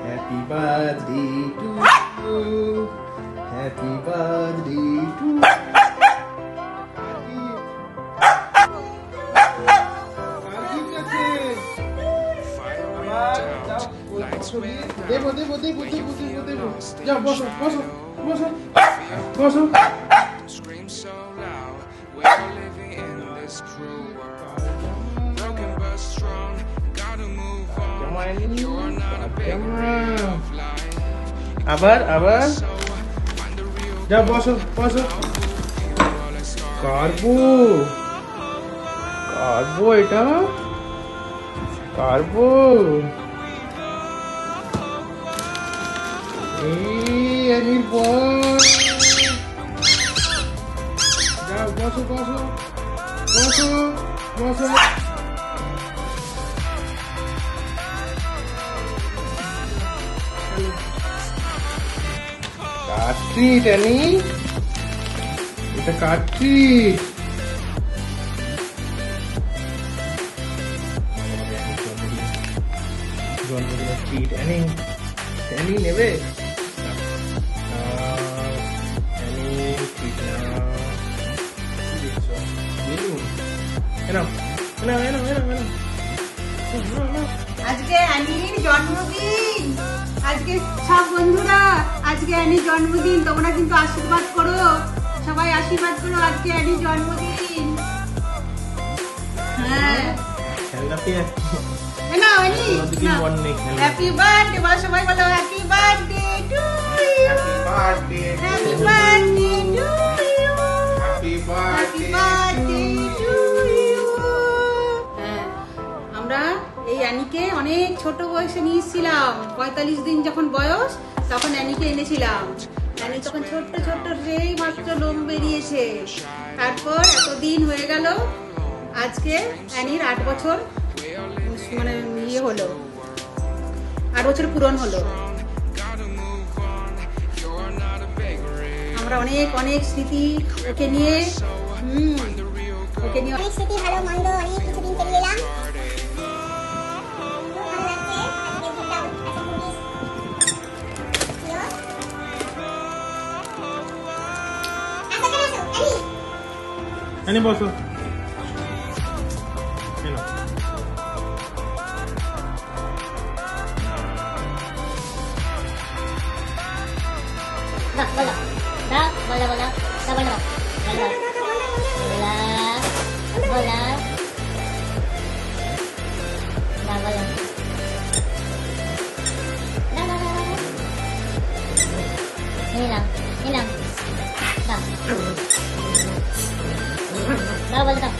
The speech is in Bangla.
Happy birthday to you. Happy birthday to you. দেবো দেবো দেবো দেবো দেবো দেবো যাও বসো বসো বসো বসো Scream so loud, we're living in this cruel world. Broken but strong, gotta move on. You're not a big ray of light. আবার আবার So find the real যাও বসো বসো hero, let's start. কারবো কারবো এটা কারবো এই অনির বল যাও বসো বসো বসো বসো কাটছি ট্যানি এটা কাটছি জন্মদিনের ট্রিট ট্যানি ট্যানি নেবে আজকে অ্যানির জন্মদিন। আজকে সব বন্ধুরা আজকে অ্যানির জন্মদিন, তোমরা কিন্তু আশীর্বাদ করো, সবাই আশীর্বাদ করো, আজকে অ্যানির জন্মদিন। হ্যাঁ না অ্যানি হ্যাপি বার্থডে বলো, সবাই বলো happy birthday to you, happy birthday to you, happy birthday to you. আমরা এই অ্যানিকে অনেক ছোট বয়সে নিয়েছিলাম, 45 দিন যখন বয়স তখন অ্যানিকে এনেছিলাম। অ্যানি তখন ছোট্ট ছোট্ট সেই মাত্র লোম বেরিয়েছে, তারপর এতদিন হয়ে গেল, আজকে অ্যানির 8 বছর মানে ইয়ে হলো, 8 বছর পূরণ হলো। আমরা অনেক অনেক স্মৃতি ওকে নিয়ে ওকে নিয়ে অনেক স্মৃতি, ভালো মন্দ অনেক কিছুদিন পেরিয়ে এলাম। এনে বসো bola bola bola bola bola bola bola bola ini lang dah bola dah